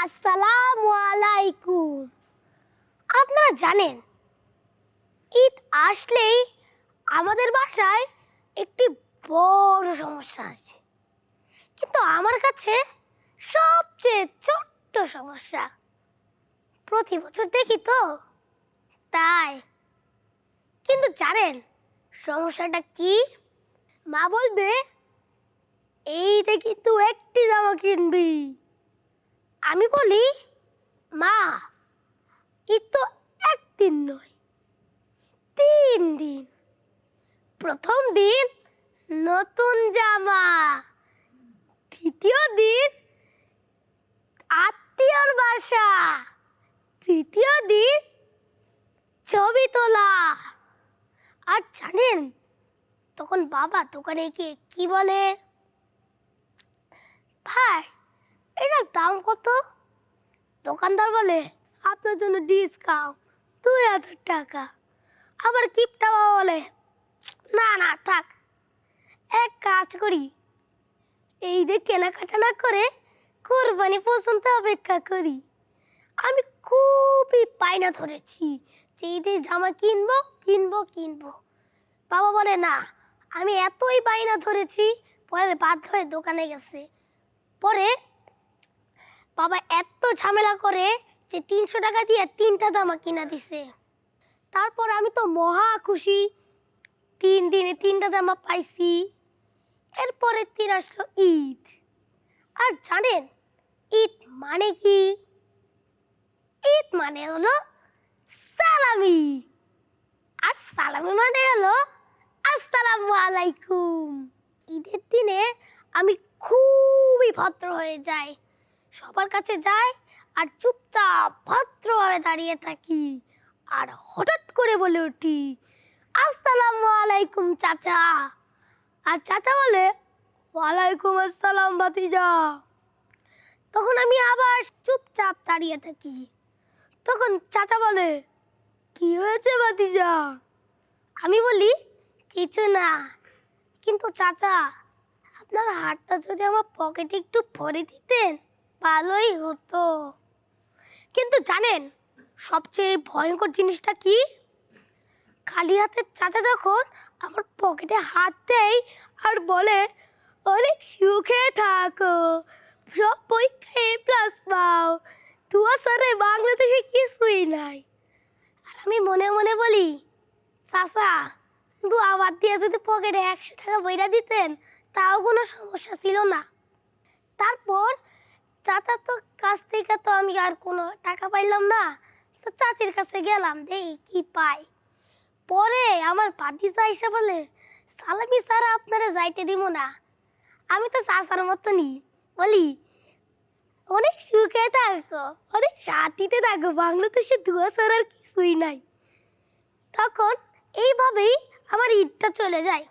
আসসালামু আলাইকুম। আপনারা জানেন ঈদ আসলেই আমাদের বাসায় একটি বড় সমস্যা আছে, কিন্তু আমার কাছে সবচেয়ে ছোট্ট সমস্যা। প্রতি বছর দেখি তো, তাই। কিন্তু জানেন সমস্যাটা কি? মা বলবে, এই দেখি তুই একটি জামা কিনবি। আমি বলি, মা ঈদ তো একদিন নয়, 3 দিন। প্রথম দিন নতুন জামা, দ্বিতীয় দিন আত্মীয়র বাসা, তৃতীয় দিন ছবি তোলা। আর জানেন তখন বাবা দোকানে গিয়ে কি বলে? ভাই, এটার দাম কত? দোকানদার বলে, আপনার জন্য ডিসকাউন্ট 2000 টাকা। আবার কিপটা বাবা বলে, না না থাক, এক কাজ করি, এই যে কেনাকাটা না করে কোরবানি পর্যন্ত অপেক্ষা করি। আমি খুবই বায়না ধরেছি যে ঈদের জামা কিনবো কিনবো কিনবো। বাবা বলে, না, আমি এতই বায়না ধরেছি, পরে বাধ্য হয়ে দোকানে গেছে। পরে বাবা এত ঝামেলা করে যে 300 টাকা দিয়ে 3টা জামা কিনা দিছে। তারপর আমি তো মহা খুশি, 3 দিনে 3টা জামা পাইছি। এরপরের দিন আসলো ঈদ। আর জানেন ঈদ মানে কি? ঈদ মানে হলো সালামি, আর সালামি মানে হলো আসসালামু আলাইকুম। ঈদের দিনে আমি খুবই ভদ্র হয়ে যাই, সবার কাছে যাই আর চুপচাপ ভদ্রভাবে দাঁড়িয়ে থাকি। আর হঠাৎ করে বলে উঠি, আসসালামু আলাইকুম চাচা। আর চাচা বলে, ওয়ালাইকুম আসসালাম ভাতিজা। তখন আমি আবার চুপচাপ দাঁড়িয়ে থাকি। তখন চাচা বলে, কি হয়েছে ভাতিজা? আমি বলি, কিছু না, কিন্তু চাচা আপনার হাতটা যদি আমার পকেটে একটু ভরে দিতেন ভালোই হতো। কিন্তু জানেন সবচেয়ে ভয়ঙ্কর জিনিসটা কি? খালি হাতের চাচা যখন আমার পকেটে হাত দেয় আর বলে, অনেক সুখে থাকো, সব পরীক্ষায় A+ পাও, তুয়া সারে বাংলাদেশে কিছুই নাই। আর আমি মনে মনে বলি, চাচা দোয়া বাদ দিয়ে যদি পকেটে 100 টাকা বইরা দিতেন তাও কোনো সমস্যা ছিল না। তারপর চাচার তো কাছ থেকে তো আমি আর কোনো টাকা পাইলাম না, তো চাচির কাছে গেলাম, দেখি কি পাই। পরে আমার ভাতিজা এসে বলে, সালামি ছাড়া আপনারা যাইতে দিব না। আমি তো চাচার মতনই বলি, অনেক সুখে থাকো, অনেক শান্তিতে থাকো, বাংলাদেশে দুয়া ছাড়া আর কিছুই নাই। তখন এইভাবেই আমার ঈদটা চলে যায়।